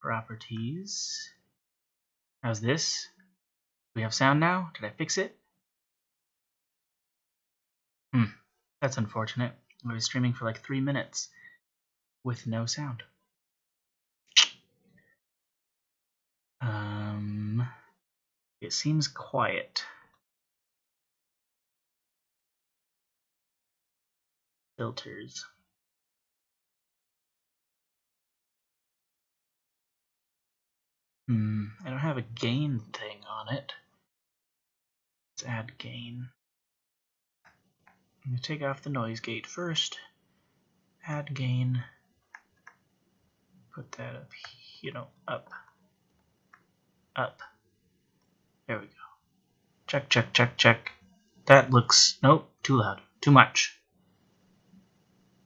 Properties. How's this? We have sound now? Did I fix it? That's unfortunate. I was streaming for like 3 minutes with no sound. It seems quiet. Filters. I don't have a gain thing on it. Let's add gain. I'm going to take off the noise gate first. Add gain. Put that up, up. Up. There we go. Check, check, check, check. That looks... Nope, too loud. Too much.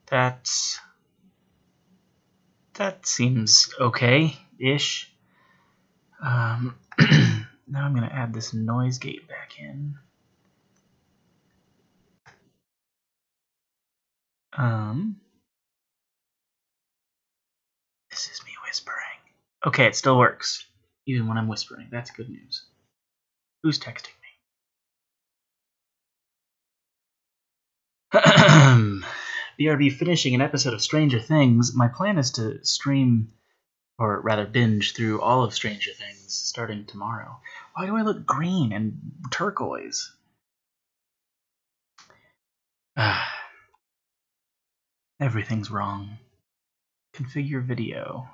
That seems okay-ish. Now I'm going to add this noise gate back in. This is me whispering. Okay, it still works, even when I'm whispering. That's good news. Who's texting me? BRB finishing an episode of Stranger Things. My plan is to stream, or rather binge through all of Stranger Things starting tomorrow. Why do I look green and turquoise? Everything's wrong. Configure video.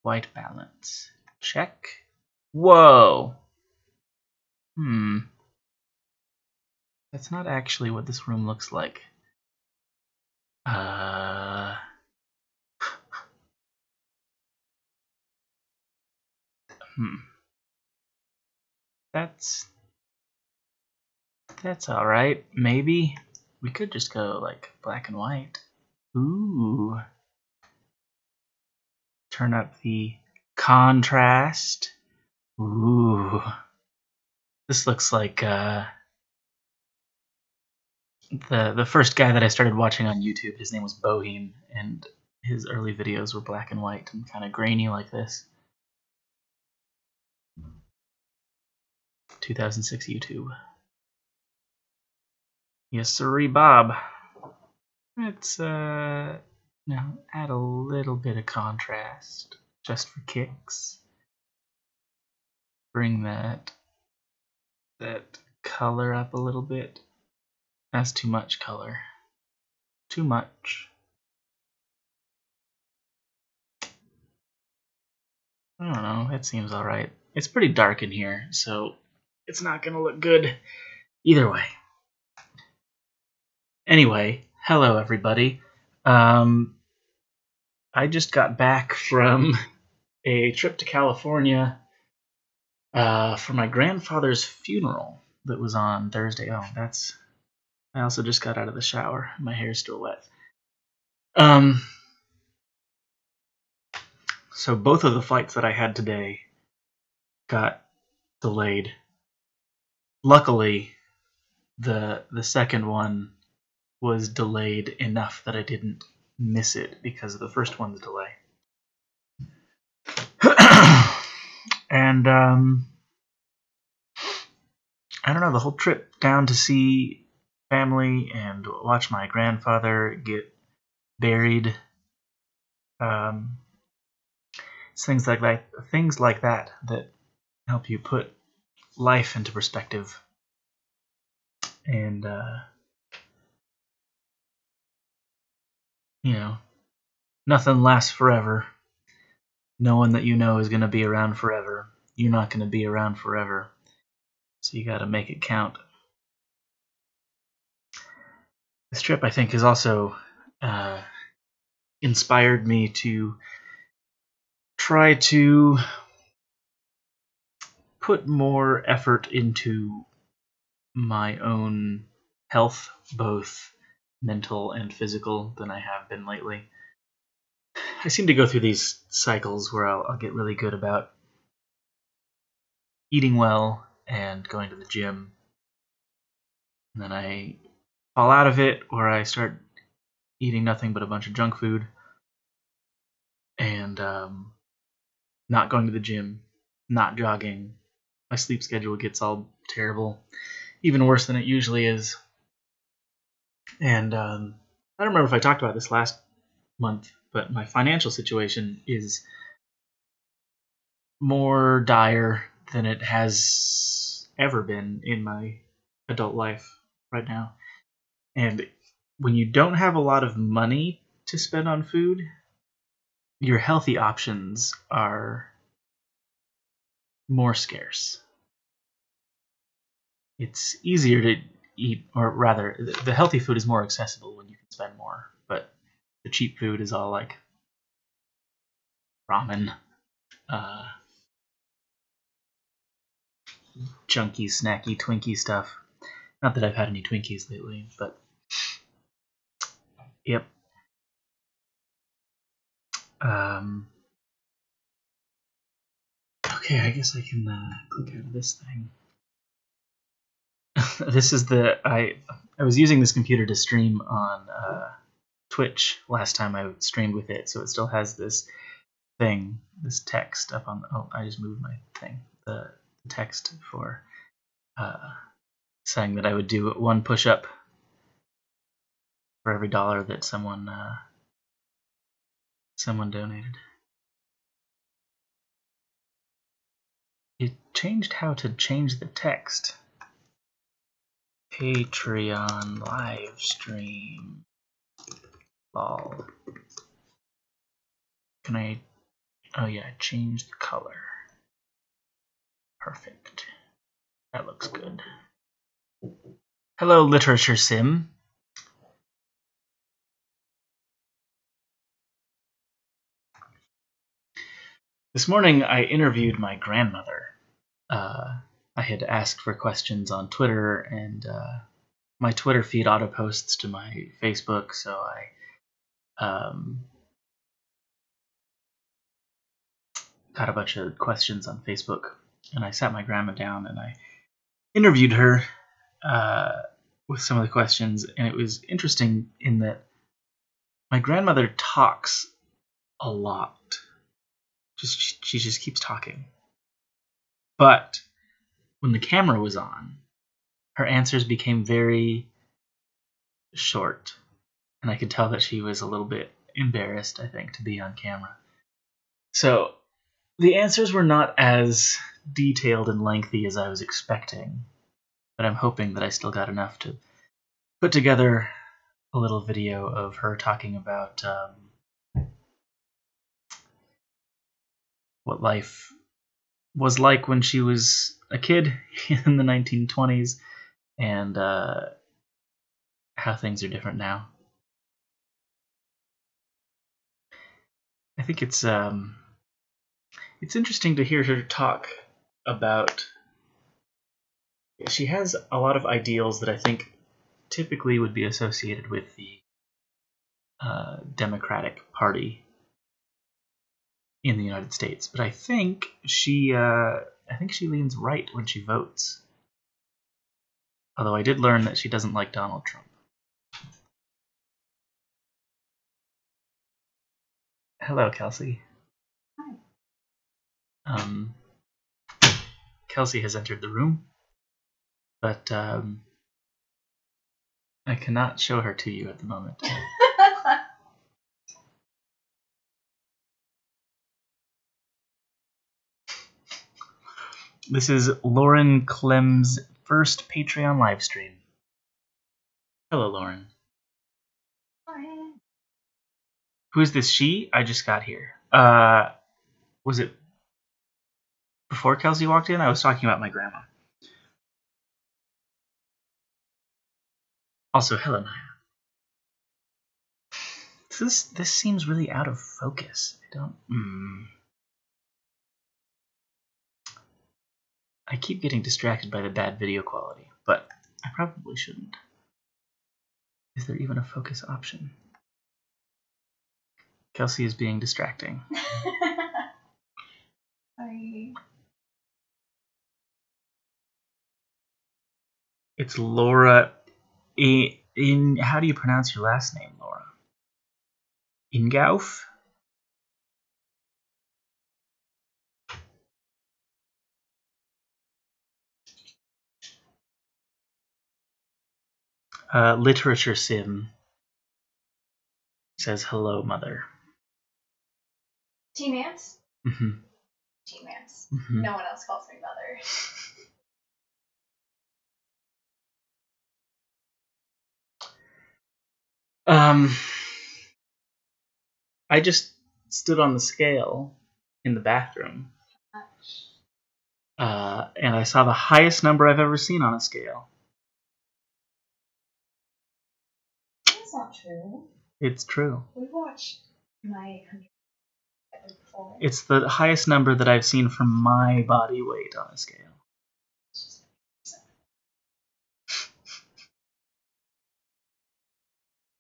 White balance. Check. Whoa! That's not actually what this room looks like. That's alright. Maybe we could just go like black and white. Ooh. Turn up the contrast. Ooh. This looks like the first guy that I started watching on YouTube. His name was Boheme, and his early videos were black and white and kind of grainy like this. 2006 YouTube. Yes, sirree, Bob. Let's now add a little bit of contrast just for kicks. Bring that color up a little bit. That's too much color. Too much. I don't know, that seems alright. It's pretty dark in here, so it's not gonna look good either way. Anyway, hello everybody. I just got back from a trip to California for my grandfather's funeral that was on Thursday. Oh, I also just got out of the shower. My hair's still wet. So both of the flights that I had today got delayed. Luckily, the second one was delayed enough that I didn't miss it because of the first one's delay. And I don't know, the whole trip down to see family and watch my grandfather get buried. It's things like that that help you put life into perspective. And nothing lasts forever. No one that you know is going to be around forever. You're not going to be around forever. So you got to make it count. This trip, I think, has also inspired me to try to put more effort into my own health, both mental and physical, than I have been lately. I seem to go through these cycles where I'll get really good about eating well and going to the gym. And then I fall out of it, or I start eating nothing but a bunch of junk food. And not going to the gym, not jogging. My sleep schedule gets all terrible, even worse than it usually is. And I don't remember if I talked about this last month, but my financial situation is more dire than it has ever been in my adult life right now. And when you don't have a lot of money to spend on food, your healthy options are more scarce. It's easier to eat, or rather, the healthy food is more accessible when you can spend more, but the cheap food is all like ramen, junky, snacky, Twinkie stuff. Not that I've had any Twinkies lately, but yep. Okay, I guess I can click out of this thing. This is I was using this computer to stream on Twitch last time I streamed with it, so it still has this thing, this text up on. Oh, I just moved my thing. The text for saying that I would do one push-up for every $1 that someone donated. It changed how to change the text. Patreon live stream. Lol. Can I? Oh yeah, change the color. Perfect. That looks good. Hello, Literature Sim. This morning I interviewed my grandmother. I had asked for questions on Twitter, and my Twitter feed auto posts to my Facebook, so I got a bunch of questions on Facebook, and I sat my grandma down and I interviewed her with some of the questions, and it was interesting in that my grandmother talks a lot. She just keeps talking. But when the camera was on, her answers became very short, and I could tell that she was a little bit embarrassed, I think, to be on camera. So the answers were not as detailed and lengthy as I was expecting, but I'm hoping that I still got enough to put together a little video of her talking about what life was like when she was a kid in the 1920s, and how things are different now. I think it's interesting to hear her talk about. She has a lot of ideals that I think typically would be associated with the Democratic Party in the United States, but I think she leans right when she votes. Although I did learn that she doesn't like Donald Trump. Hello, Kelsey. Hi. Kelsey has entered the room, but I cannot show her to you at the moment. This is Lauren Clem's first Patreon live stream. Hello, Lauren. Hi. Who is this she? I just got here. Was it before Kelsey walked in? I was talking about my grandma. Also, hello, Naya. This seems really out of focus. I keep getting distracted by the bad video quality, but I probably shouldn't. Is there even a focus option? Kelsey is being distracting. Sorry. It's Laura. How do you pronounce your last name, Laura? Ingauf? Literature Sim says hello, mother. T-Mance? Mm-hmm. T-Mance. Mm-hmm. No one else calls me mother. I just stood on the scale in the bathroom, and I saw the highest number I've ever seen on a scale. That's not true. It's true. We watched my 100 before. It's the highest number that I've seen from my body weight on a scale.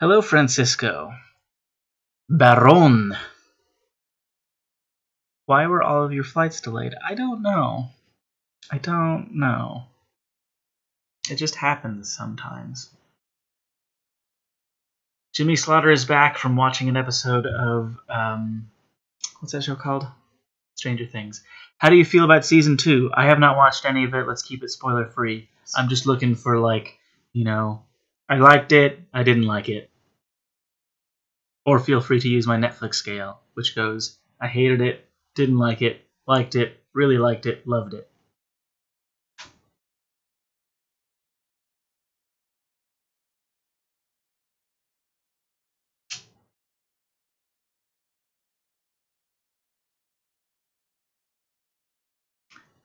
Hello, Francisco. Baron. Why were all of your flights delayed? I don't know. It just happens sometimes. Jimmy Slaughter is back from watching an episode of, what's that show called? Stranger Things. How do you feel about season 2? I have not watched any of it. Let's keep it spoiler free. I'm just looking for, like, I liked it, I didn't like it. Or feel free to use my Netflix scale, which goes, I hated it, didn't like it, liked it, really liked it, loved it.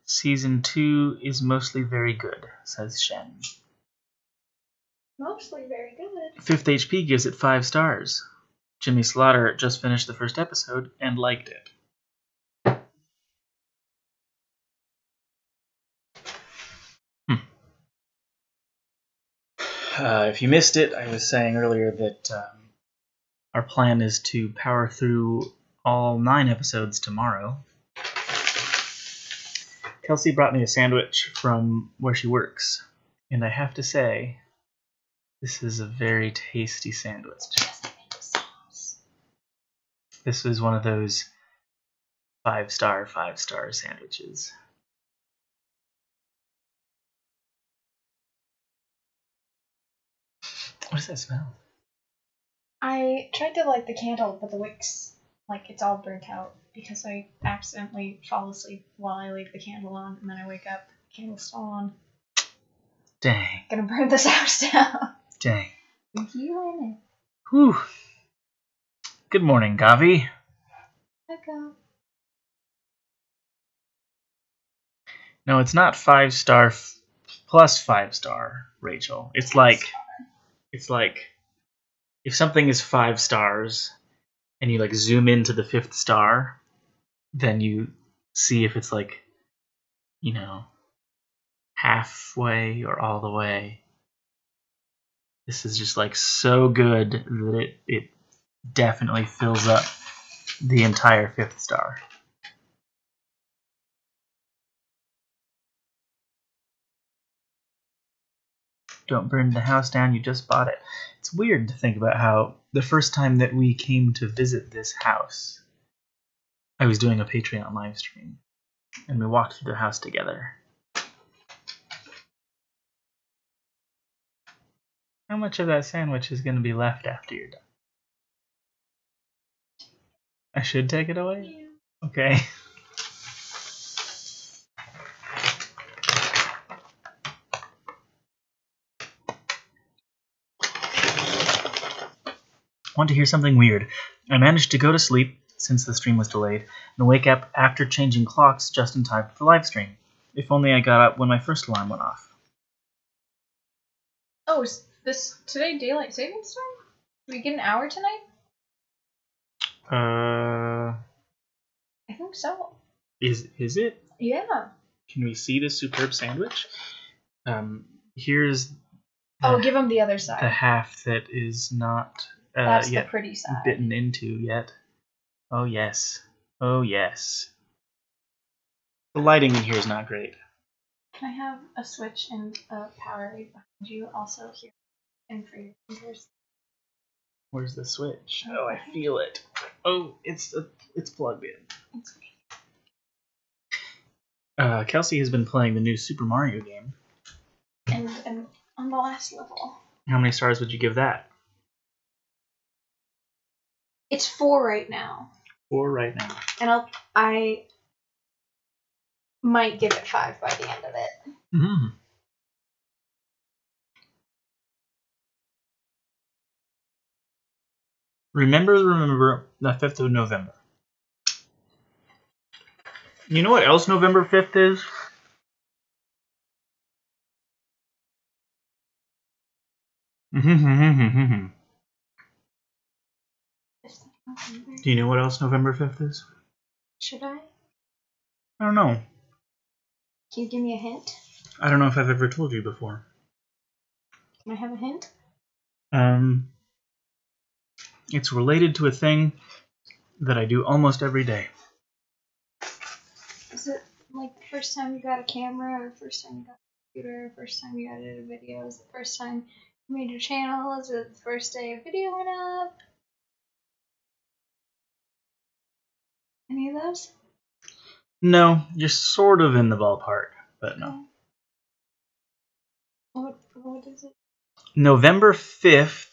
Season 2 is mostly very good, says Shen. Mostly very good. Fifth HP gives it 5 stars. Jimmy Slaughter just finished the first episode and liked it. If you missed it, I was saying earlier that our plan is to power through all 9 episodes tomorrow. Kelsey brought me a sandwich from where she works, and I have to say, this is a very tasty sandwich. This is one of those 5-star sandwiches. What does that smell? I tried to light the candle, but the wicks, it's all burnt out because I accidentally fall asleep while I leave the candle on, and then I wake up, the candle's still on. Dang. Gonna burn this house down. Dang. You Whew. Good morning, Gavi. Hi, Gav. No, it's not 5-star plus 5-star, Rachel. It's like if something is 5 stars and you zoom into the 5th star, then you see if it's halfway or all the way. This is just so good that it definitely fills up the entire 5th star. Don't burn the house down, you just bought it. It's weird to think about how the first time that we came to visit this house, I was doing a Patreon live stream, and we walked through the house together. How much of that sandwich is going to be left after you're done? I should take it away? Yeah. Okay. Want to hear something weird? I managed to go to sleep, since the stream was delayed, and wake up after changing clocks just in time for the live stream. If only I got up when my first alarm went off. Oh, is this today daylight savings time? Do we get an hour tonight? I think so. Is it? Yeah. Can we see this superb sandwich? Here's give him the other side. the half that is not That's yet the pretty side. bitten into yet. Oh yes. Oh yes. The lighting in here is not great. Can I have a switch and a power right behind you also here and for your fingers? Where's the switch? Oh, I feel it. Oh, it's plugged in. It's okay. Kelsey has been playing the new Super Mario game. And on the last level. How many stars would you give that? It's 4 right now. 4 right now. And I might give it 5 by the end of it. Mm-hmm. Remember the 5th of November. You know what else November 5th is? Do you know what else November 5th is? Should I? I don't know. Can you give me a hint? I don't know if I've ever told you before. Can I have a hint? It's related to a thing that I do almost every day. Is it like the first time you got a camera, or first time you got a computer, or first time you edited a video? Is it the first time you made your channel? Is it the first day a video went up? Any of those? No, you're sort of in the ballpark, but no. What is it? November 5th,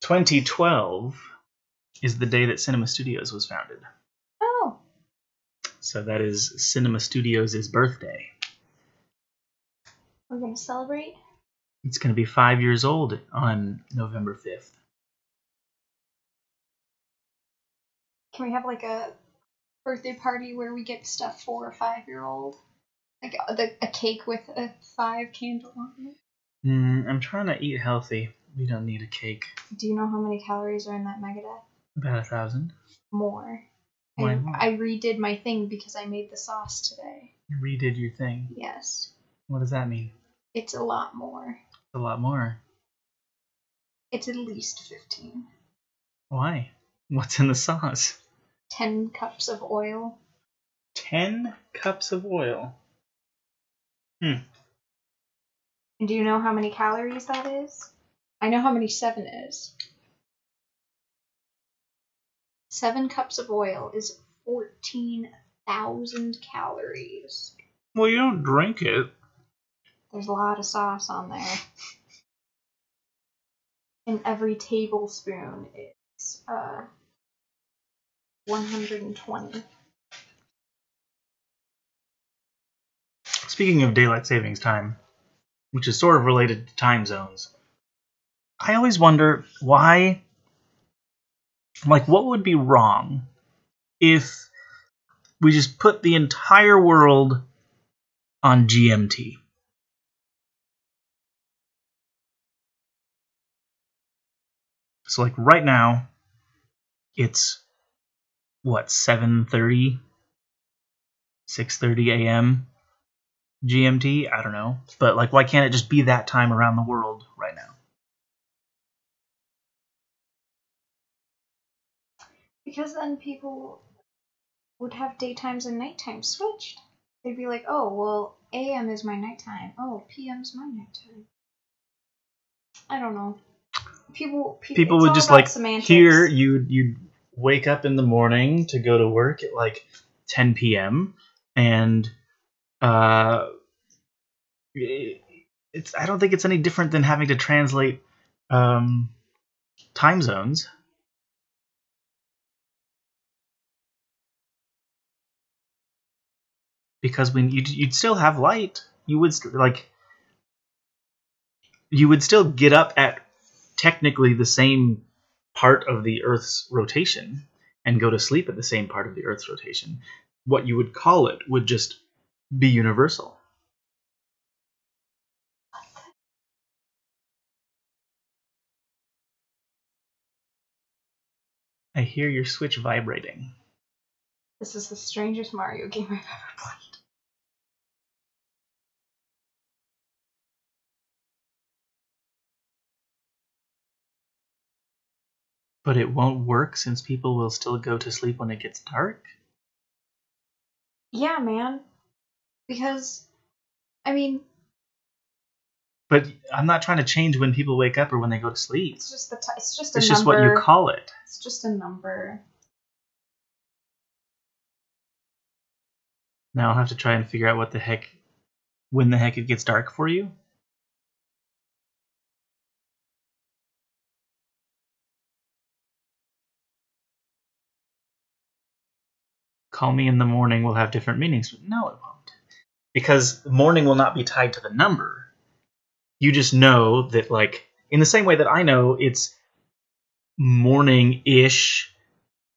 2012 is the day that Cinema Studios was founded. Oh. So that is Cinema Studios' birthday. We're going to celebrate? It's going to be 5 years old on November 5th. Can we have like a birthday party where we get stuff for a 5-year-old? Like a cake with a 5 candle on it? I'm trying to eat healthy. We don't need a cake. Do you know how many calories are in that Megadeth? About 1,000. More. Why more? I redid my thing because I made the sauce today. You redid your thing. Yes. What does that mean? It's a lot more. A lot more. It's at least 15. Why? What's in the sauce? 10 cups of oil. 10 cups of oil. And do you know how many calories that is? I know how many 7 is. 7 cups of oil is 14,000 calories. Well, you don't drink it. There's a lot of sauce on there. And every tablespoon is 120. Speaking of daylight savings time, which is sort of related to time zones, I always wonder why, like, what would be wrong if we just put the entire world on GMT? So, like, right now, it's, what, 7:30? 6:30 a.m. GMT? I don't know. But, like, why can't it just be that time around the world right now? Because then people would have daytimes and nighttimes switched. They'd be like, oh, well, AM is my nighttime. Oh, PM's my nighttime. I don't know. People would just, like, semantics. here, you'd wake up in the morning to go to work at, like, 10 p.m., and I don't think it's any different than having to translate time zones. Because when you'd still have light, you would still get up at technically the same part of the Earth's rotation and go to sleep at the same part of the Earth's rotation. What you would call it would just be universal. I hear your Switch vibrating. This is the strangest Mario game I've ever played. But it won't work since people will still go to sleep when it gets dark? Yeah, man. Because, I mean... But I'm not trying to change when people wake up or when they go to sleep. It's just a It's number. just what you call it. It's just a number. Now I'll have to try and figure out when the heck it gets dark for you. call me in the morning will have different meanings. No, it won't. Because morning will not be tied to the number. You just know that, like, in the same way that I know it's morning-ish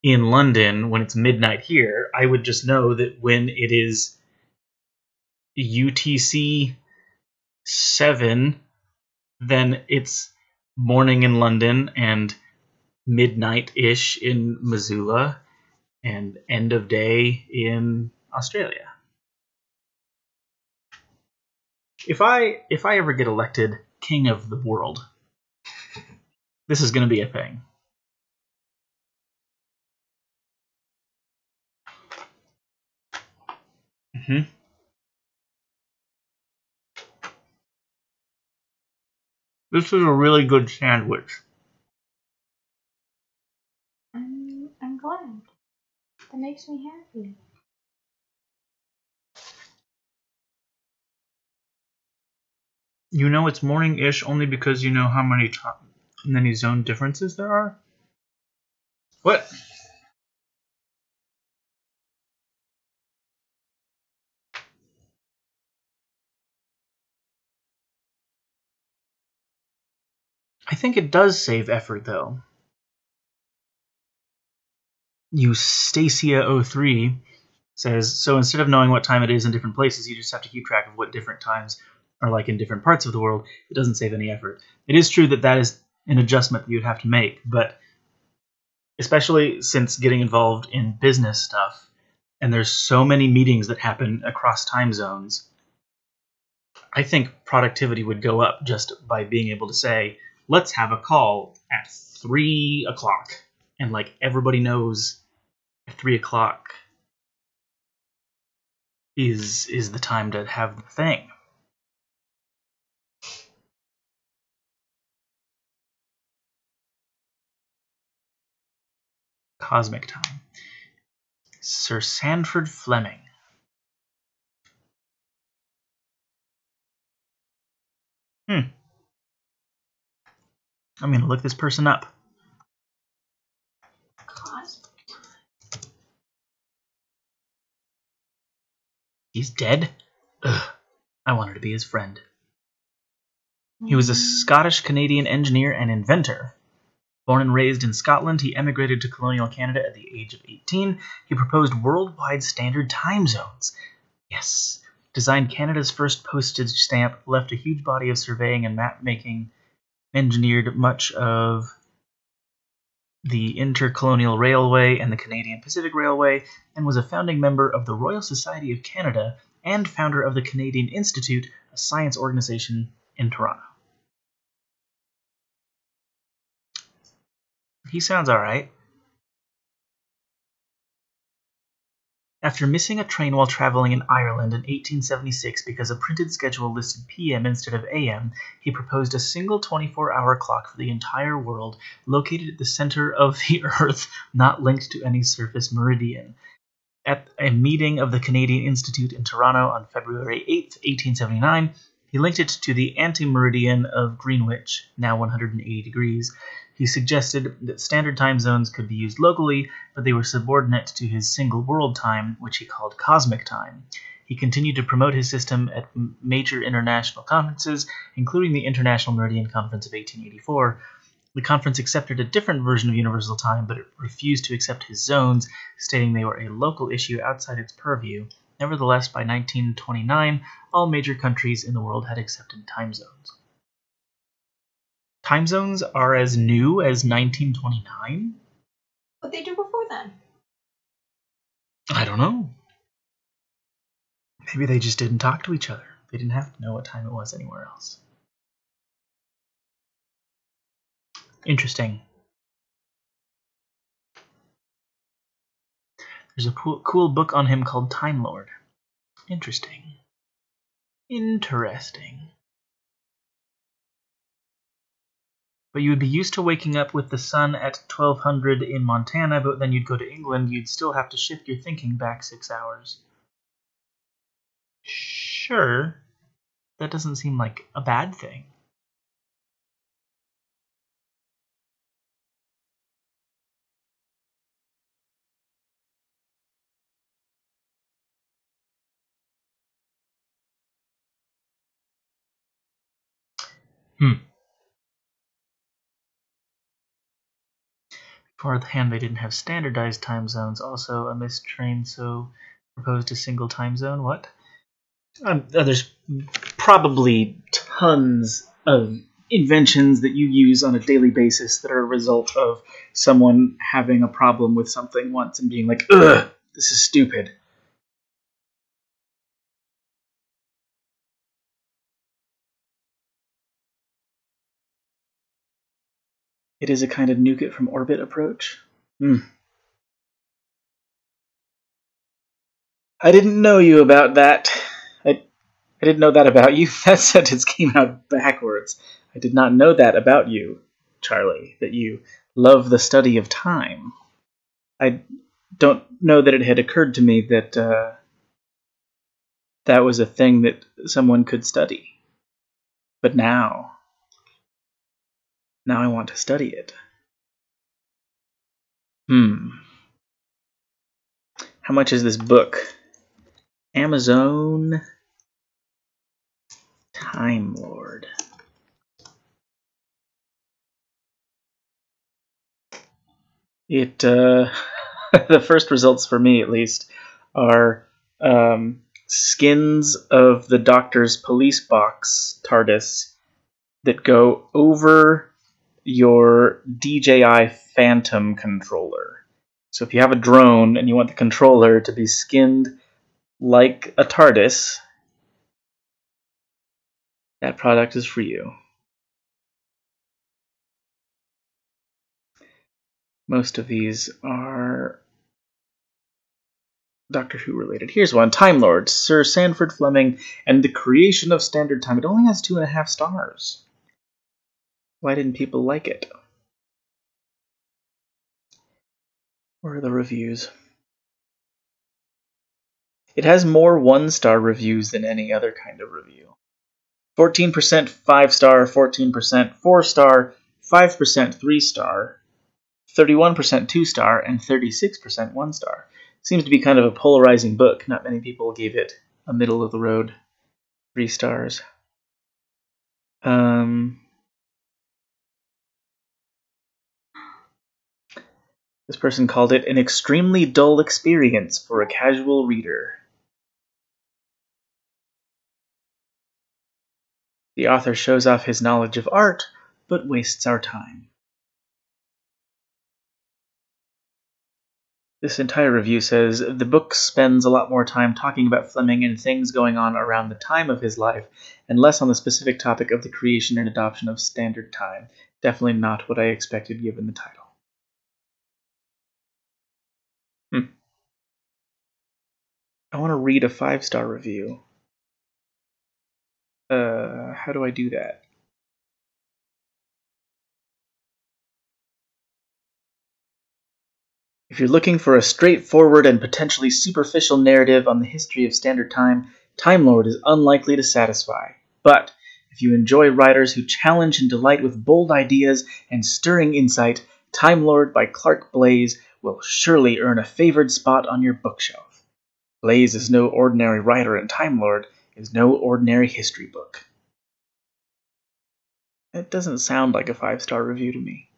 in London when it's midnight here, I would just know that when it is UTC 7, then it's morning in London and midnight-ish in Missoula and end of day in Australia. If I ever get elected king of the world, this is going to be a thing. This is a really good sandwich. I'm glad. That makes me happy. You know it's morning-ish only because you know how many zone differences there are? What? I think it does save effort, though. Eustacia03 says, so instead of knowing what time it is in different places, you just have to keep track of what different times are like in different parts of the world. It doesn't save any effort. It is true that is an adjustment that you'd have to make, but especially since getting involved in business stuff, and there's so many meetings that happen across time zones, I think productivity would go up just by being able to say, let's have a call at 3 o'clock. And like everybody knows 3 o'clock is the time to have the thing. Cosmic time. Sir Sandford Fleming. I'm going to look this person up. Cosmic time. He's dead? Ugh. I wanted to be his friend. He was a Scottish-Canadian engineer and inventor. Born and raised in Scotland, he emigrated to colonial Canada at the age of 18. He proposed worldwide standard time zones. Yes. Designed Canada's first postage stamp, left a huge body of surveying and map-making, engineered much of the Intercolonial Railway and the Canadian Pacific Railway, and was a founding member of the Royal Society of Canada and founder of the Canadian Institute, a science organization in Toronto. He sounds alright. After missing a train while traveling in Ireland in 1876 because a printed schedule listed PM instead of AM, he proposed a single 24-hour clock for the entire world, located at the center of the Earth, not linked to any surface meridian. At a meeting of the Canadian Institute in Toronto on February 8, 1879, he linked it to the anti-meridian of Greenwich, now 180 degrees. He suggested that standard time zones could be used locally, but they were subordinate to his single world time, which he called cosmic time. He continued to promote his system at major international conferences, including the International Meridian Conference of 1884. The conference accepted a different version of universal time, but it refused to accept his zones, stating they were a local issue outside its purview. Nevertheless, by 1929, all major countries in the world had accepted time zones. Time zones are as new as 1929? What they do before then? I don't know. Maybe they just didn't talk to each other. They didn't have to know what time it was anywhere else. Interesting. There's a cool book on him called Time Lord. Interesting. But you would be used to waking up with the sun at 1200 in Montana, but then you'd go to England, you'd still have to shift your thinking back 6 hours. Sure. That doesn't seem like a bad thing. Beforehand, they didn't have standardized time zones. Also, a mistrain so proposed a single time zone. What? There's probably tons of inventions that you use on a daily basis that are a result of someone having a problem with something once and being like, ugh, this is stupid. It is a kind of nuke it from orbit approach. I didn't know you about that. I didn't know that about you. That sentence came out backwards. I did not know that about you, Charlie, that you love the study of time. I don't know that it had occurred to me that that was a thing that someone could study. But now I want to study it. How much is this book? Amazon Time Lord. It the first results for me at least are skins of the Doctor's police box TARDIS that go over your DJI Phantom controller. So if you have a drone and you want the controller to be skinned like a TARDIS, that product is for you. Most of these are Doctor Who related. Here's one. Time Lord, Sir Sandford Fleming, and the Creation of Standard Time. It only has 2.5 stars. Why didn't people like it? Where are the reviews? It has more 1-star reviews than any other kind of review. 14% 5-star, 14% 4-star, 5% 3-star, 31% 2-star, and 36% 1-star. Seems to be kind of a polarizing book. Not many people gave it a middle-of-the-road 3 stars. This person called it an extremely dull experience for a casual reader. The author shows off his knowledge of art, but wastes our time. This entire review says, the book spends a lot more time talking about Fleming and things going on around the time of his life, and less on the specific topic of the creation and adoption of standard time. Definitely not what I expected given the title. I want to read a 5-star review. How do I do that? If you're looking for a straightforward and potentially superficial narrative on the history of Standard Time, Time Lord is unlikely to satisfy. But if you enjoy writers who challenge and delight with bold ideas and stirring insight, Time Lord by Clark Blaze will surely earn a favored spot on your bookshelf. Blaze is no ordinary writer, and Time Lord is no ordinary history book. That doesn't sound like a 5-star review to me.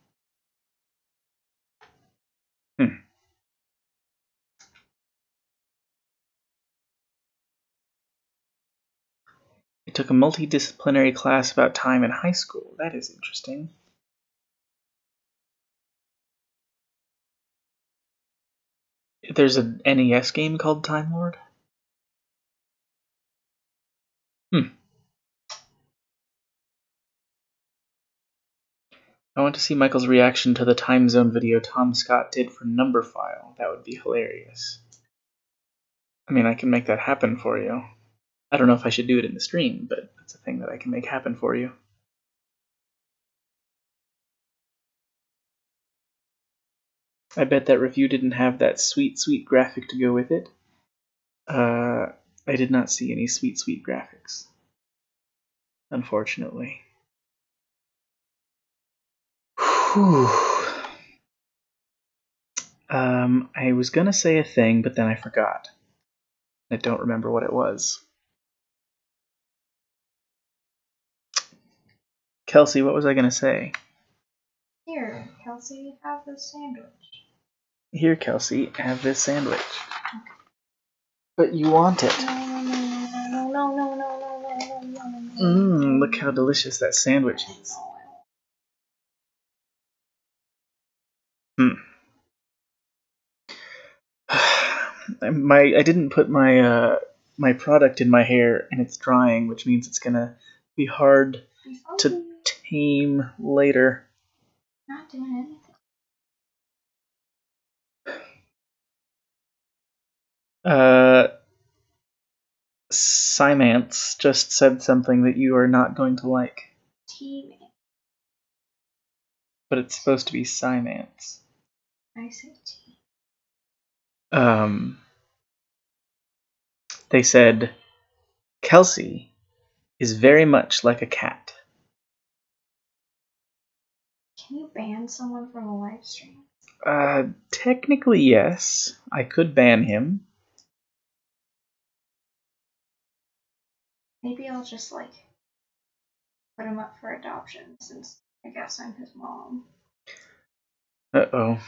I took a multidisciplinary class about time in high school. That is interesting. There's a NES game called Time Lord? I want to see Michael's reaction to the time zone video Tom Scott did for Numberphile. That would be hilarious. I mean, I can make that happen for you. I don't know if I should do it in the stream, but it's a thing that I can make happen for you. I bet that review didn't have that sweet, sweet graphic to go with it. I did not see any sweet, sweet graphics. Unfortunately. Whew. I was gonna say a thing, but then I forgot. I don't remember what it was. Kelsey, what was I going to say? Here, Kelsey, have this sandwich. Here, Kelsey, have this sandwich. But you want it. No. Look how delicious that sandwich is. I didn't put my my product in my hair, and it's drying, which means it's gonna be hard to tame later. Not doing anything. Simance just said something that you are not going to like. Team. But it's supposed to be Simance. I say team. They said, Kelsey is very much like a cat. Can you ban someone from a live stream? Technically, yes. I could ban him. Maybe I'll just, like, put him up for adoption, since I guess I'm his mom. Uh-oh.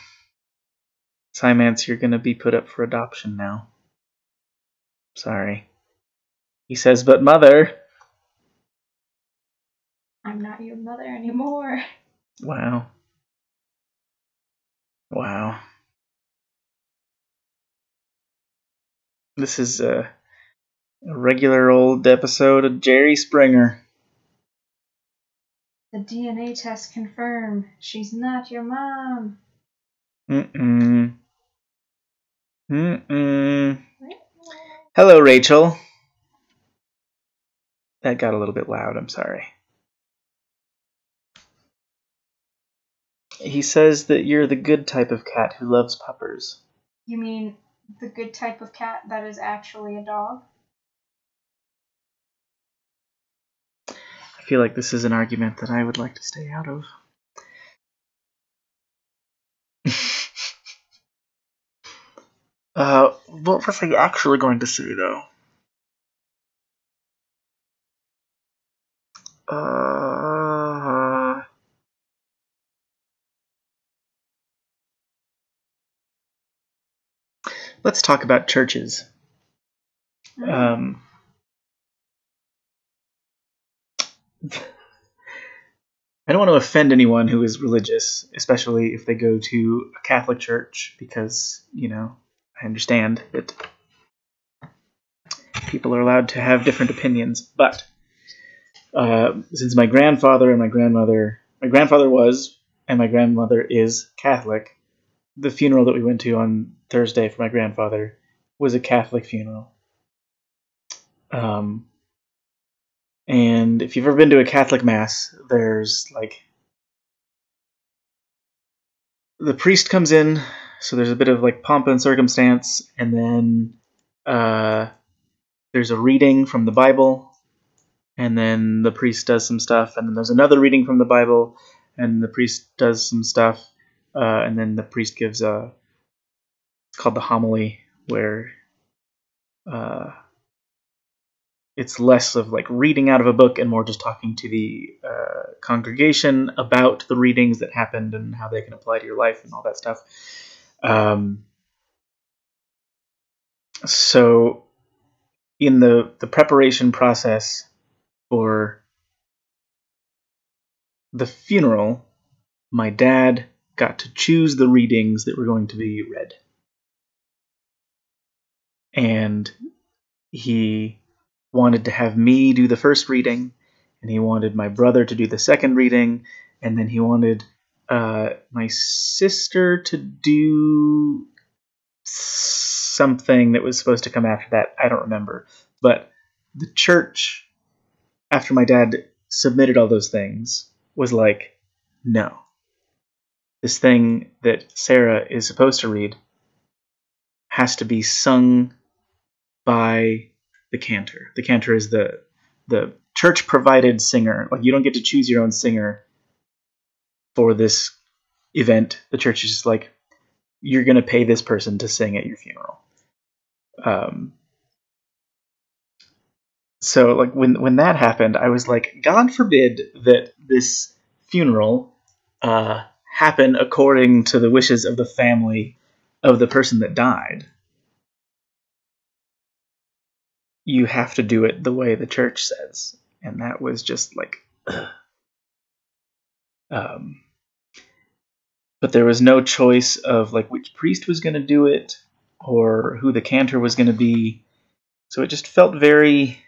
Simance, you're gonna be put up for adoption now. Sorry. He says, but mother. I'm not your mother anymore. Wow. Wow. This is a regular old episode of Jerry Springer. The DNA test confirmed she's not your mom. Hello, Rachel. That got a little bit loud, I'm sorry. He says that you're the good type of cat who loves puppers. You mean the good type of cat that is actually a dog? I feel like this is an argument that I would like to stay out of. What was I actually going to say, though? Let's talk about churches. I don't want to offend anyone who is religious, especially if they go to a Catholic church, because, you know, I understand that people are allowed to have different opinions. But since my grandfather and my grandmother was, and my grandmother is Catholic, the funeral that we went to on Thursday for my grandfather was a Catholic funeral. And if you've ever been to a Catholic mass, there's like the priest comes in, so there's a bit of like pomp and circumstance, and then there's a reading from the Bible, and then the priest does some stuff, and then there's another reading from the Bible, and the priest does some stuff, and then the priest gives it's called the homily, where it's less of like reading out of a book and more just talking to the congregation about the readings that happened and how they can apply to your life and all that stuff. So in the preparation process for the funeral, my dad got to choose the readings that were going to be read. And he wanted to have me do the first reading, and he wanted my brother to do the second reading, and then he wanted my sister to do something that was supposed to come after that. I don't remember. But the church, after my dad submitted all those things, was like, no. This thing that Sarah is supposed to read has to be sung by the cantor. The cantor is the church-provided singer. Like, you don't get to choose your own singer for this event. The church is just like, you're going to pay this person to sing at your funeral. So like when that happened, I was like, God forbid that this funeral happen according to the wishes of the family of the person that died. You have to do it the way the church says. And that was just like but there was no choice of like which priest was going to do it or who the cantor was going to be. So it just felt very,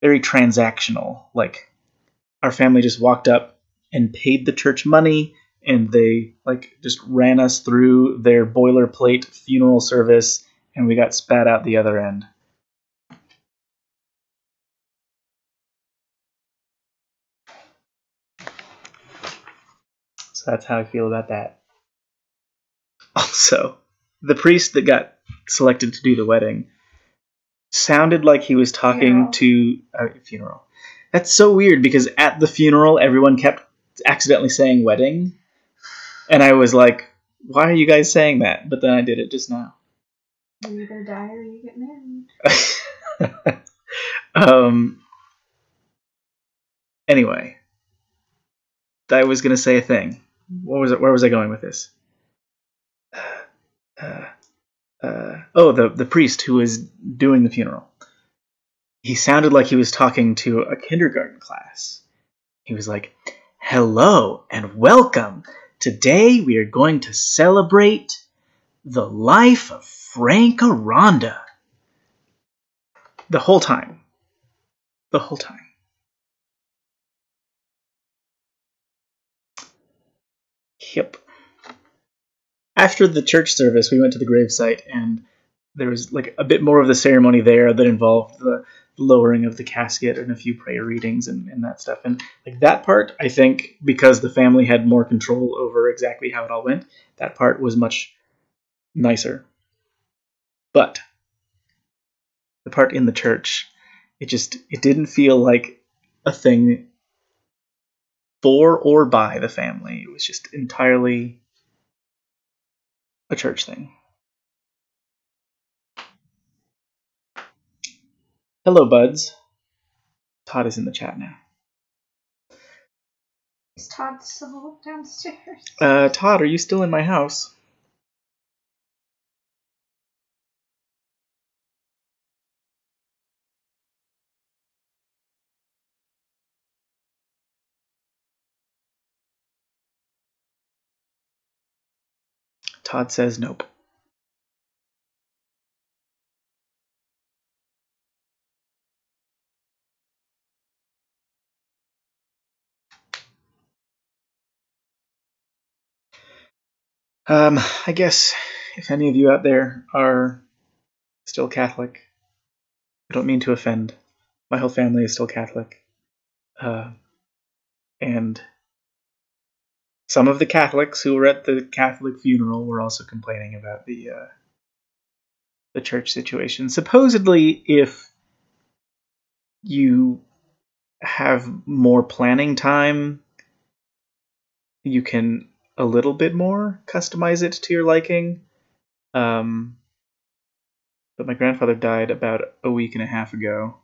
very transactional. Like our family just walked up and paid the church money, and they like just ran us through their boilerplate funeral service, and we got spat out the other end. So that's how I feel about that. Also, the priest that got selected to do the wedding sounded like he was talking to a funeral. That's so weird because at the funeral, everyone kept accidentally saying wedding. And I was like, why are you guys saying that? But then I did it just now. You either die or you get married. Anyway, I was going to say a thing. What was it? Where was I going with this? The priest who was doing the funeral. He sounded like he was talking to a kindergarten class. He was like, hello and welcome. Today we are going to celebrate the life of Frank Aranda. The whole time. Yep. After the church service, we went to the gravesite, and there was like a bit more of the ceremony there that involved the lowering of the casket and a few prayer readings and that stuff. And like that part, I think, because the family had more control over exactly how it all went, that part was much nicer. But the part in the church, it didn't feel like a thing for or by the family. It was just entirely a church thing. Hello, buds. Todd is in the chat now. Is Todd still downstairs? Todd, are you still in my house? Todd says nope. I guess if any of you out there are still Catholic, I don't mean to offend. My whole family is still Catholic. And some of the Catholics who were at the Catholic funeral were also complaining about the church situation. Supposedly, if you have more planning time, you can a little bit more customize it to your liking. But my grandfather died about a week and a half ago.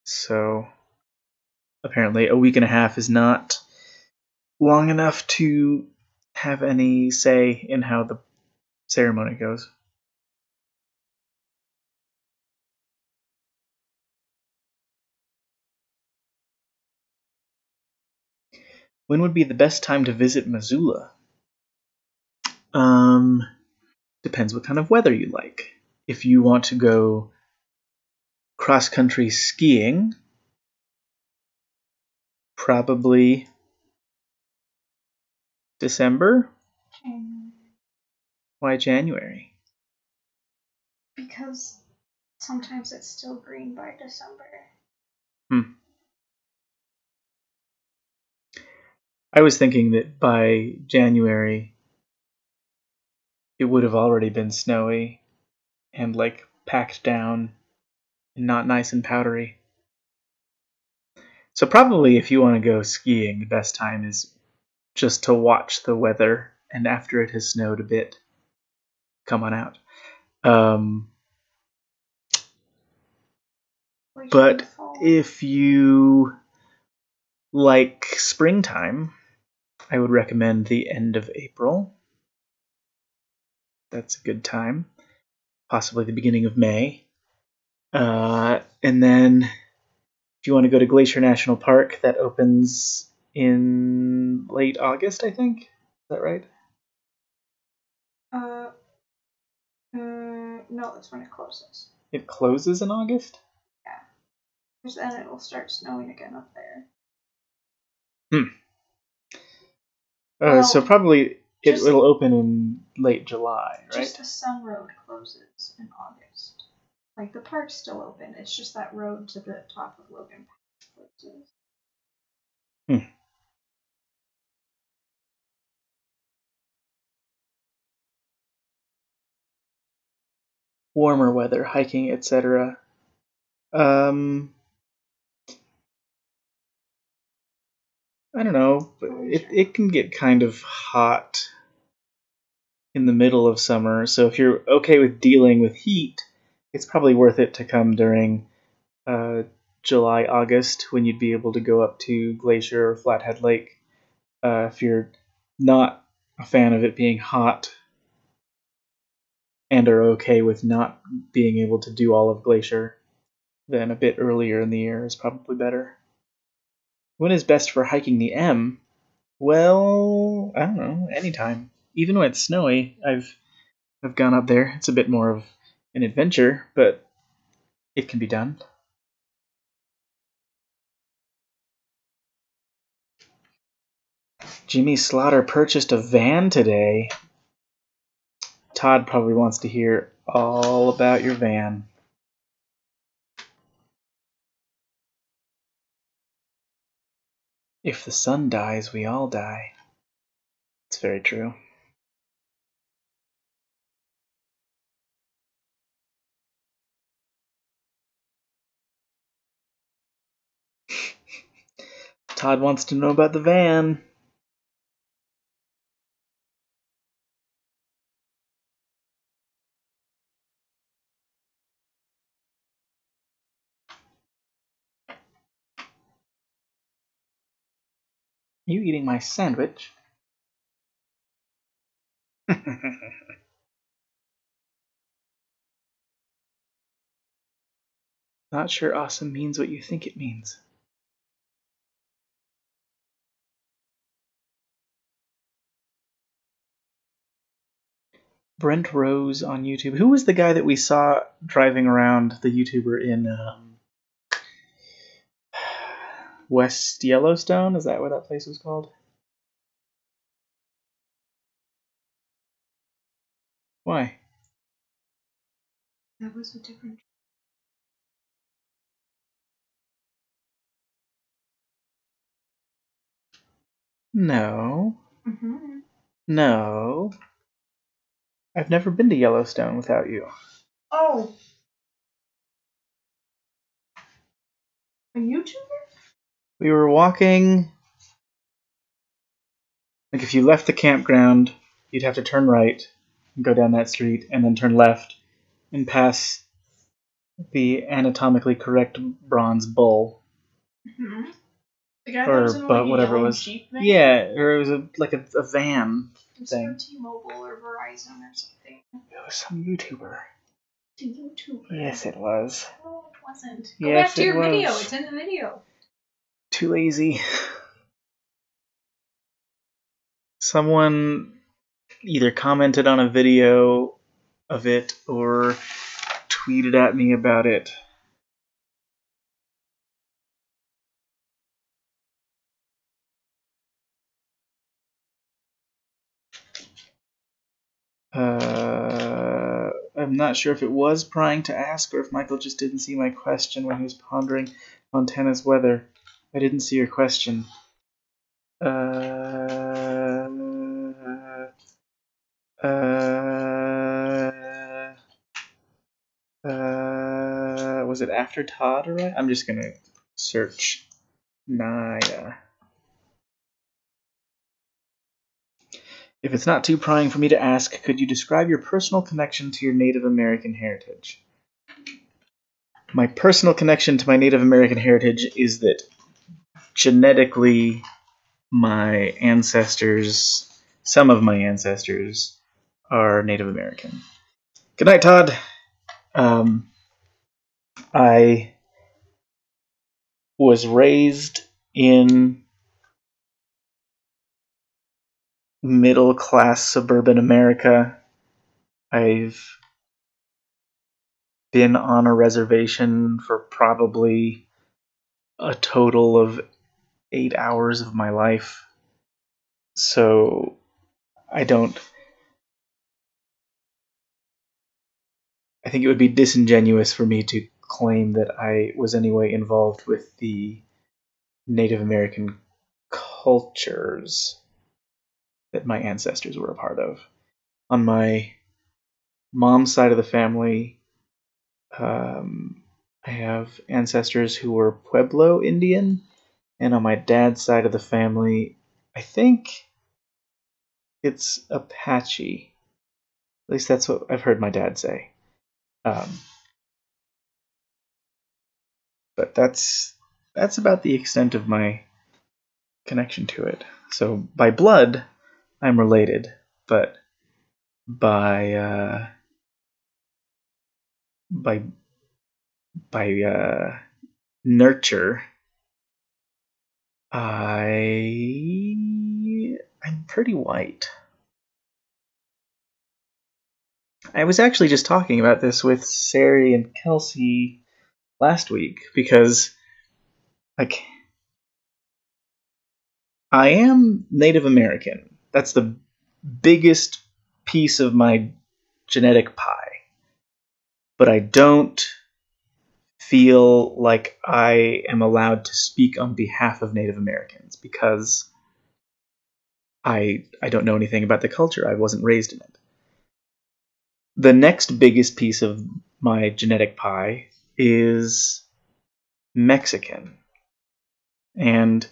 So apparently a week and a half is not long enough to have any say in how the ceremony goes. When would be the best time to visit Missoula? Depends what kind of weather you like. If you want to go cross-country skiing, probably December? January. Why January? Because sometimes it's still green by December. I was thinking that by January it would have already been snowy and like packed down and not nice and powdery. So probably if you want to go skiing, the best time is just to watch the weather, and after it has snowed a bit, come on out. But if you like springtime, I would recommend the end of April. That's a good time. Possibly the beginning of May. And then if you want to go to Glacier National Park, that opens in late August, I think. Is that right? No, that's when it closes. It closes in August? Yeah. Because then it will start snowing again up there. So probably it'll open in late July, right? Just the Sun Road closes in August. Like, the park's still open. It's just that road to the top of Logan Pass closes. Warmer weather, hiking, etc. I don't know. It can get kind of hot in the middle of summer, so if you're okay with dealing with heat, it's probably worth it to come during July, August, when you'd be able to go up to Glacier or Flathead Lake. If you're not a fan of it being hot and are okay with not being able to do all of Glacier, then a bit earlier in the year is probably better. When is best for hiking the M? Well, I don't know, anytime. Even when it's snowy, I've gone up there. It's a bit more of an adventure, but it can be done. Jimmy Slaughter purchased a van today. Todd probably wants to hear all about your van. If the sun dies, we all die. It's very true. Todd wants to know about the van. Are you eating my sandwich? Not sure awesome means what you think it means. Brent Rose on YouTube. Who was the guy that we saw driving around, the YouTuber in West Yellowstone? Is that what that place was called? Why? That was a different... No. Mm-hmm. No. I've never been to Yellowstone without you. Oh! A YouTuber? We were walking... Like, if you left the campground, you'd have to turn right and go down that street, and then turn left and pass the anatomically correct bronze bull. Mm-hmm. The guy that was in whatever it was. Jeep thing? Yeah, or it was a van It's thing. from T-Mobile or Verizon or something. It was some YouTuber. It's a YouTuber. Yes, it was. No, it wasn't. Yes, Go back to your it video. was. It's in the video. Too lazy. Someone either commented on a video of it or tweeted at me about it. I'm not sure if it was prying to ask or if Michael just didn't see my question when he was pondering Montana's weather. I didn't see your question. Was it after Todd or what? I'm just gonna search Naya. If it's not too prying for me to ask, could you describe your personal connection to your Native American heritage? my personal connection to my Native American heritage is that genetically my ancestors, some of my ancestors, are Native American. Good night, Todd. I was raised in middle-class suburban America. I've been on a reservation for probably a total of 8 hours of my life. So I think it would be disingenuous for me to claim that I was anyway involved with the Native American cultures that my ancestors were a part of. On my mom's side of the family, I have ancestors who were Pueblo Indian, and on my dad's side of the family, I think it's Apache. At least that's what I've heard my dad say. But that's about the extent of my connection to it. So by blood, I'm related, but by nurture, I'm pretty white. I was actually just talking about this with Sari and Kelsey last week because, like, I am Native American. That's the biggest piece of my genetic pie. But I don't feel like I am allowed to speak on behalf of Native Americans because I don't know anything about the culture. I wasn't raised in it. The next biggest piece of my genetic pie is Mexican. And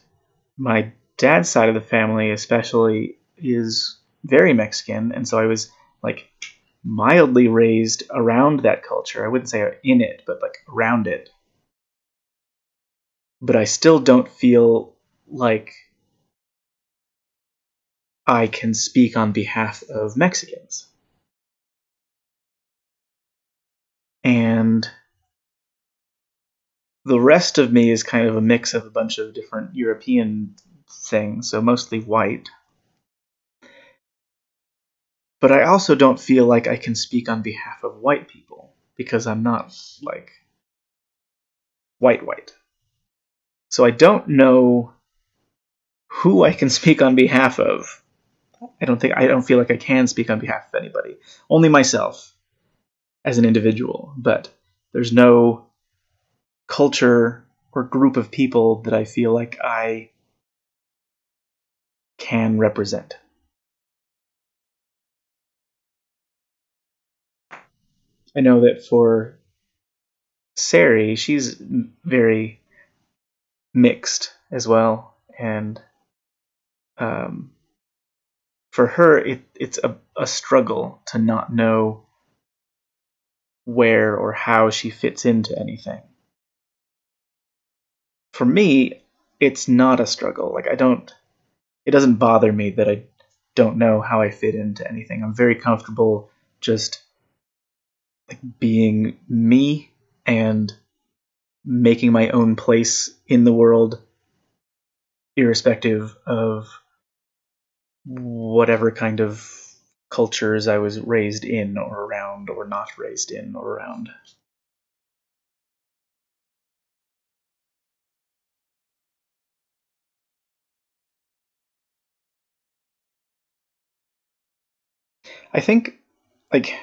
my dad's side of the family especially is very Mexican, and so I was like mildly raised around that culture. I wouldn't say in it, but like around it. But I still don't feel like I can speak on behalf of Mexicans. And the rest of me is kind of a mix of a bunch of different European things, so mostly white. But I also don't feel like I can speak on behalf of white people because I'm not like white. So I don't know who I can speak on behalf of. I don't feel like I can speak on behalf of anybody. Only myself as an individual, but there's no culture or group of people that I feel like I can represent. I know that for Sari, she's very mixed as well, and for her, it's a struggle to not know where or how she fits into anything. For me, it's not a struggle. Like it doesn't bother me that I don't know how I fit into anything. I'm very comfortable just like being me and making my own place in the world, irrespective of whatever kind of cultures I was raised in or around or not raised in or around. I think, like,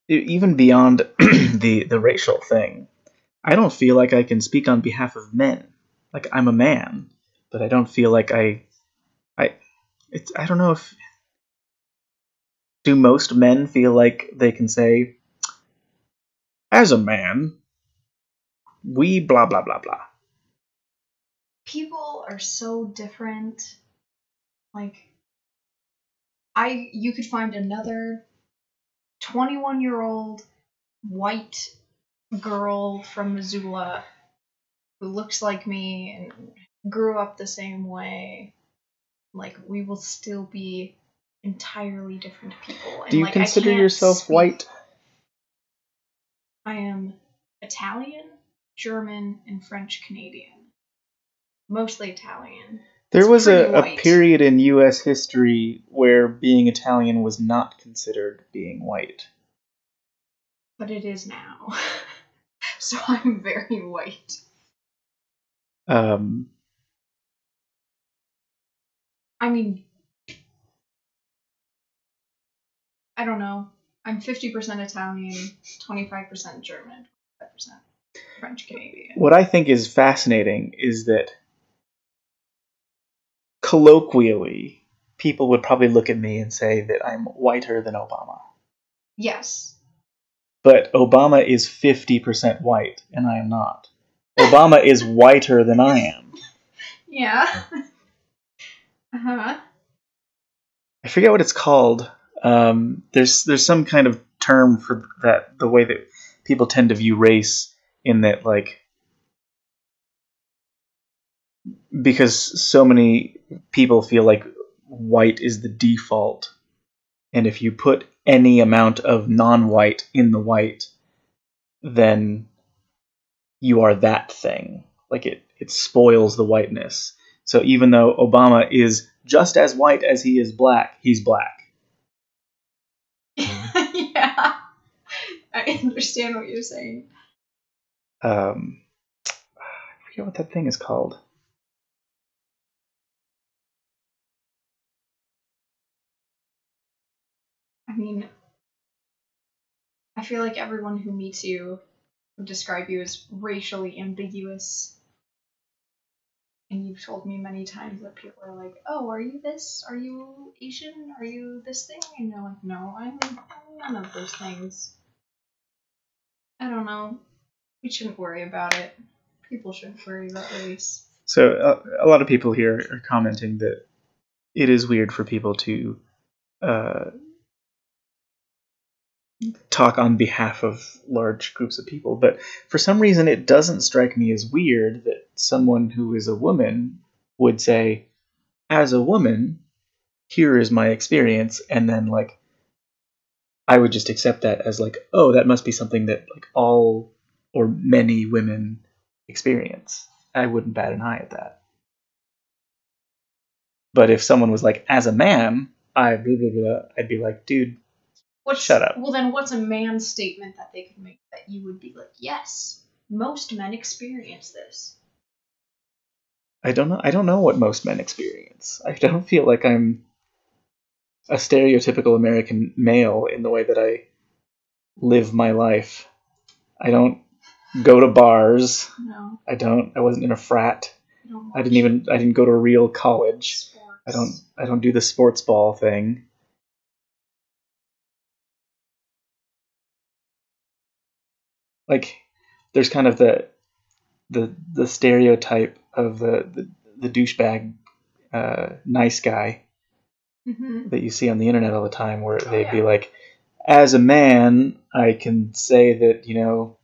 even beyond the racial thing, I don't feel like I can speak on behalf of men. Like, I'm a man, but I don't feel like I don't know if, do most men feel like they can say, as a man, we blah blah blah blah. People are so different. Like, you could find another 21-year-old white girl from Missoula who looks like me and grew up the same way, like, we will still be entirely different people. And, Do you like, consider yourself white? I am Italian, German, and French Canadian. Mostly Italian. There was a white. period in U.S. history where being Italian was not considered being white. But it is now. So I'm very white. I mean, I don't know. I'm 50% Italian, 25% German, 25% French Canadian. What I think is fascinating is that colloquially, people would probably look at me and say that I'm whiter than Obama. Yes. But Obama is 50% white, and I am not. Obama is whiter than I am. Yeah. Uh-huh. I forget what it's called. There's some kind of term for that, the way that people tend to view race, in that, like, because so many people feel like white is the default, and if you put any amount of non-white in the white, then you are that thing. Like, it spoils the whiteness. So even though Obama is just as white as he is black, he's black. Yeah. I understand what you're saying. I forget what that thing is called. I mean, I feel like everyone who meets you would describe you as racially ambiguous. And you've told me many times that people are like, oh, are you this? Are you Asian? Are you this thing? And you're like, no, I'm none of those things. I don't know. We shouldn't worry about it. People shouldn't worry about race. So a lot of people here are commenting that it is weird for people to talk on behalf of large groups of people, but for some reason it doesn't strike me as weird that someone who is a woman would say, as a woman, here is my experience, and then, like, I would just accept that as, like, oh, that must be something that, like, all or many women experience. I wouldn't bat an eye at that. But if someone was like, as a man, I'd be like, dude, shut up. Well, then what's a man's statement that they could make that you would be like, yes, most men experience this? I don't know what most men experience. I don't feel like I'm a stereotypical American male in the way that I live my life. I don't go to bars. No. I wasn't in a frat. I didn't go to a real college. Sports. I don't do the sports ball thing. Like, there's kind of the stereotype of the douchebag nice guy that you see on the internet all the time, where they'd be like, as a man, I can say that, you know,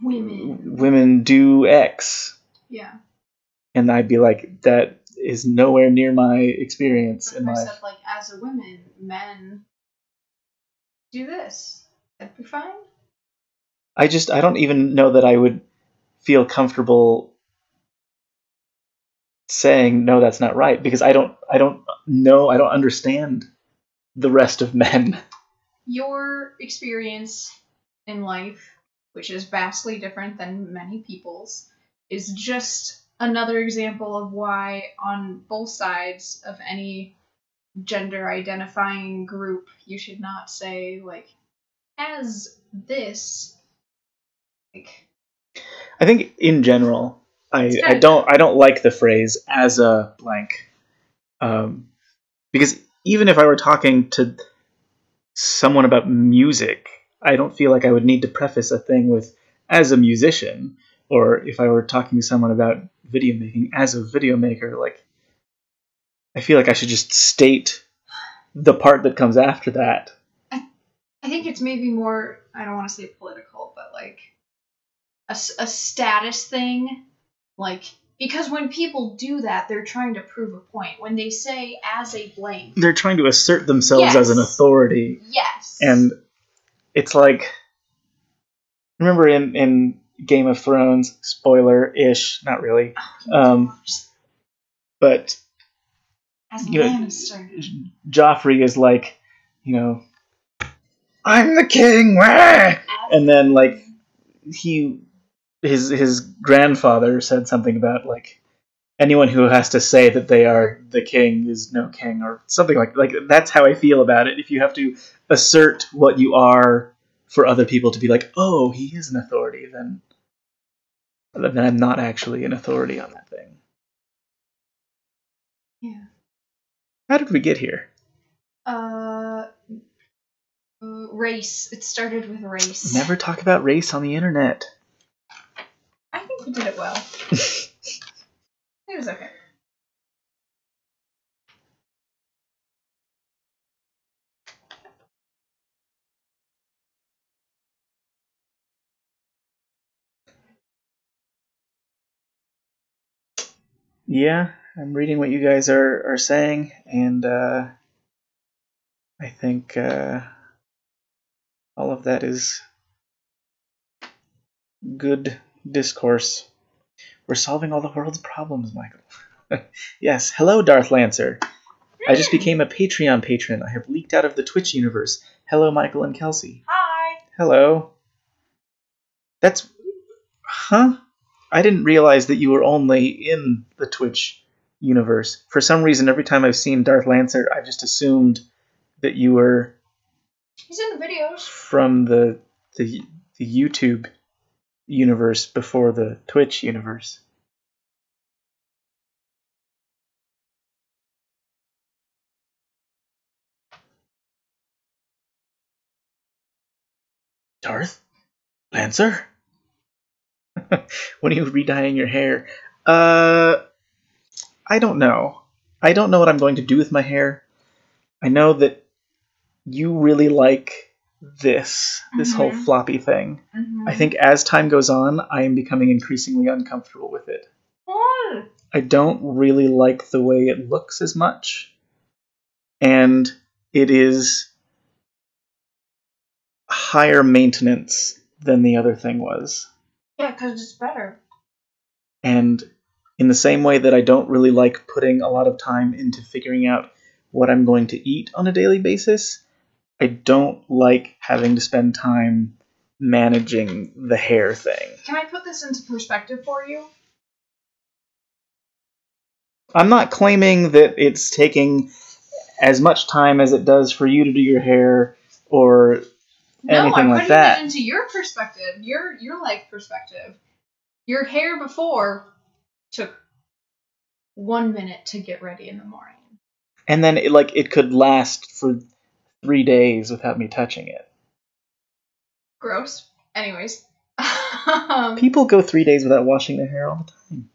women do X. Yeah. And I'd be like, that is nowhere near my experience in life. I said, like, as a woman, men do this. That'd be fine. I don't even know that I would feel comfortable saying, no, that's not right, because I don't understand the rest of men. Your experience in life, which is vastly different than many people's, is just another example of why on both sides of any gender identifying group you should not say, like, as this. Like, I think in general, I don't like the phrase as a blank, because even if I were talking to someone about music, I don't feel like I would need to preface a thing with as a musician, or if I were talking to someone about video making as a video maker, like, I feel like I should just state the part that comes after that. I I think it's maybe more, I don't want to say political, but like a status thing. Like, because when people do that, they're trying to prove a point. When they say as a blank, They're trying to assert themselves Yes. as an authority. yes. And it's like, remember in Game of Thrones, spoiler-ish, not really, but as a you know, Lannister. Joffrey is like, I'm the king, wah! And then like his grandfather said something about like anyone who has to say that they are the king is no king, or something like that's how I feel about it. If you have to assert what you are for other people to be like, oh, he is an authority, then I'm not actually an authority on that thing. Yeah. How did we get here? Race. It started with race. Never talk about race on the internet. I think we did it well. It was okay. Yeah, I'm reading what you guys are saying, and I think all of that is good discourse. We're solving all the world's problems, Michael. Yes, hello, Darth Lancer. I just became a Patreon patron. I have leaked out of the Twitch universe. Hello, Michael and Kelsey. Hi. Hello. That's... Huh? I didn't realize that you were only in the Twitch universe. For some reason, every time I've seen Darth Lancer, I've just assumed that you were... He's in the videos. From the YouTube universe before the Twitch universe. Darth? Lancer? When are you re-dyeing your hair? I don't know. I don't know what I'm going to do with my hair. I know that you really like this whole floppy thing. I think as time goes on, I am becoming increasingly uncomfortable with it. Why? I don't really like the way it looks as much. And it is higher maintenance than the other thing was. Yeah, because it's better. And in the same way that I don't really like putting a lot of time into figuring out what I'm going to eat on a daily basis, I don't like having to spend time managing the hair thing. Can I put this into perspective for you? I'm not claiming that it's taking as much time as it does for you to do your hair or anything like that. No, I'm putting it into your perspective, your life perspective. Your hair before took 1 minute to get ready in the morning. And then it could last for 3 days without me touching it. Gross. Anyways. People go 3 days without washing their hair all the time.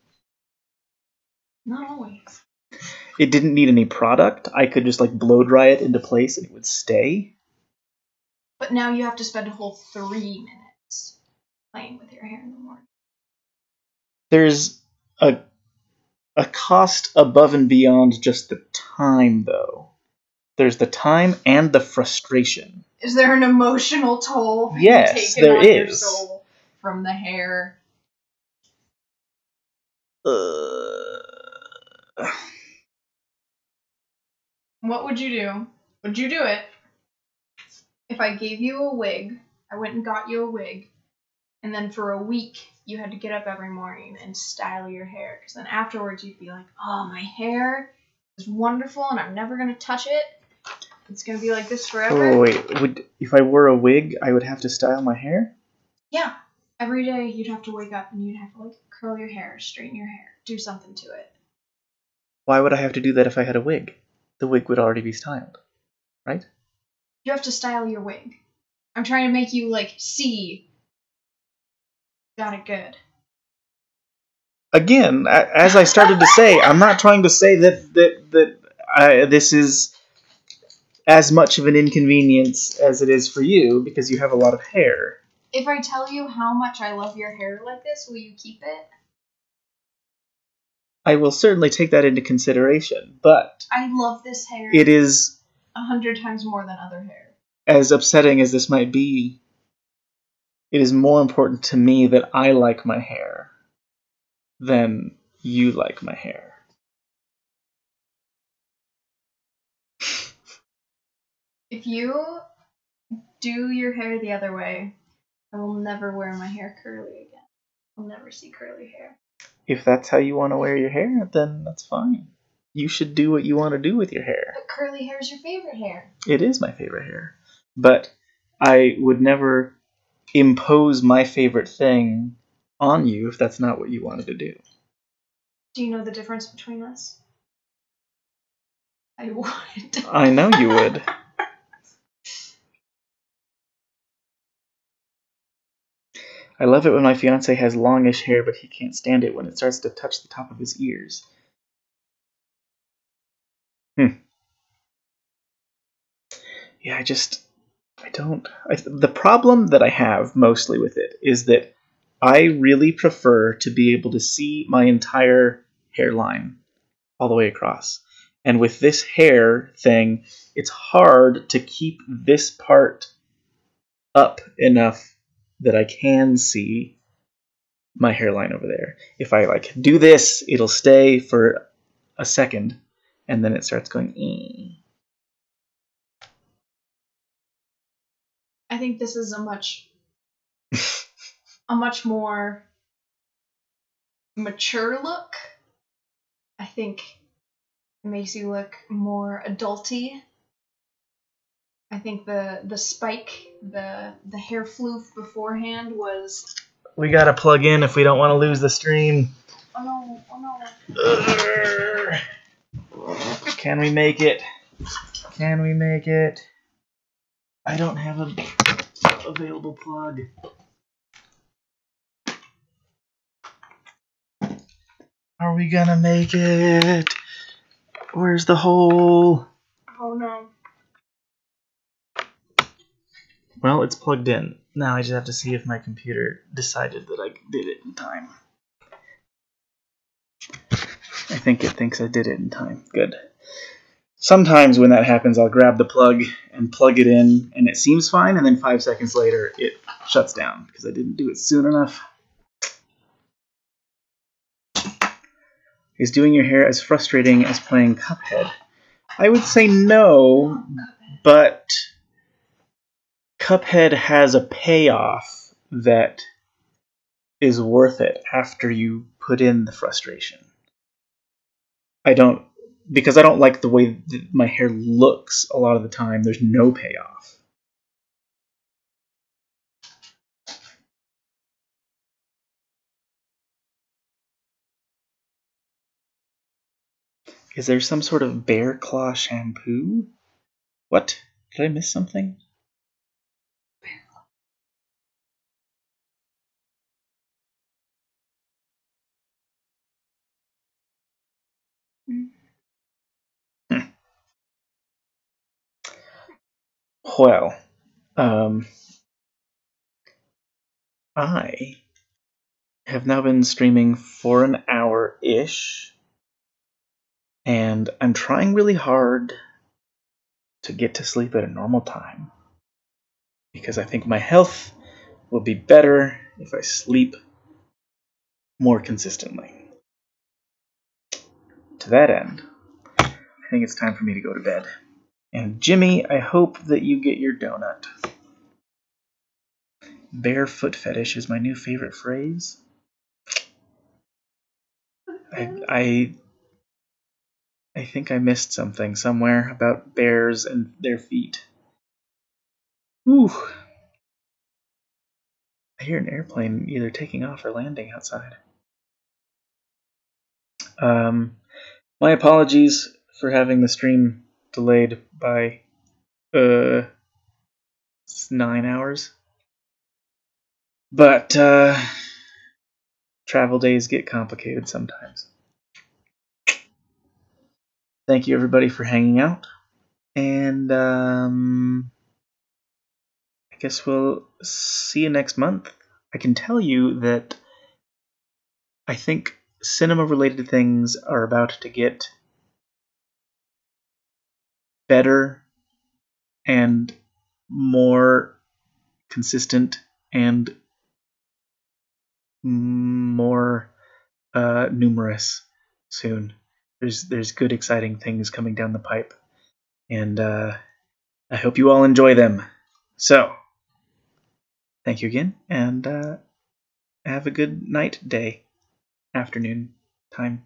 Not always. It didn't need any product. I could just blow dry it into place and it would stay. But now you have to spend a whole 3 minutes playing with your hair in the morning. There's a cost above and beyond just the time, though. There's the time and the frustration. Is there an emotional toll? Yes, taken there on is. Your soul from the hair. What would you do? Would you do it if I gave you a wig? I went and got you a wig, and then for a week you had to get up every morning and style your hair, because then afterwards you'd be like, oh, my hair is wonderful and I'm never going to touch it. It's going to be like this forever. Oh, wait. If I wore a wig, I would have to style my hair? Yeah. Every day you'd have to wake up and you'd have to curl your hair, straighten your hair, do something to it. Why would I have to do that if I had a wig? The wig would already be styled, right? You have to style your wig. I'm trying to make you, see. Got it good. Again, as I started to say, I'm not trying to say that this is as much of an inconvenience as it is for you because you have a lot of hair. If I tell you how much I love your hair like this, will you keep it? I will certainly take that into consideration, but I love this hair. It is 100 times more than other hair. As upsetting as this might be, it is more important to me that I like my hair than you like my hair. If you do your hair the other way, I will never wear my hair curly again. I'll never see curly hair. If that's how you want to wear your hair, then that's fine. You should do what you want to do with your hair. But curly hair is your favorite hair. It is my favorite hair. But I would never impose my favorite thing on you if that's not what you wanted to do. Do you know the difference between us? I would. I know you would. I love it when my fiance has longish hair, but he can't stand it when it starts to touch the top of his ears. Yeah, the problem that I have mostly with it is that I really prefer to be able to see my entire hairline all the way across. And with this hair thing, it's hard to keep this part up enough that I can see my hairline over there. If I do this, it'll stay for a second, and then it starts going. I think this is a much more mature look. I think it makes you look more adulty. I think the spike, the hair floof beforehand was... We gotta plug in if we don't want to lose the stream. Oh no. Can we make it? Can we make it? I don't have a available plug. Are we gonna make it? Where's the hole? Oh no. Well, it's plugged in. Now I just have to see if my computer decided that I did it in time. I think it thinks I did it in time. Good. Sometimes when that happens, I'll grab the plug and plug it in, and it seems fine, and then 5 seconds later, it shuts down because I didn't do it soon enough. Is doing your hair as frustrating as playing Cuphead? I would say no, but Cuphead has a payoff that is worth it after you put in the frustration. Because I don't like the way that my hair looks a lot of the time, there's no payoff. Is there some sort of bear claw shampoo? What? Did I miss something? Well, I have now been streaming for an hour-ish, and I'm trying really hard to get to sleep at a normal time, because I think my health will be better if I sleep more consistently. To that end, I think it's time for me to go to bed. And Jimmy, I hope that you get your donut. Barefoot fetish is my new favorite phrase. I think I missed something somewhere about bears and their feet. Ooh. I hear an airplane either taking off or landing outside. My apologies for having the stream delayed by 9 hours. But travel days get complicated sometimes. Thank you everybody for hanging out. And I guess we'll see you next month. I can tell you that I think cinema-related things are about to get better and more consistent and more numerous soon. There's good, exciting things coming down the pipe, and I hope you all enjoy them. So, thank you again, and have a good night, day, afternoon time.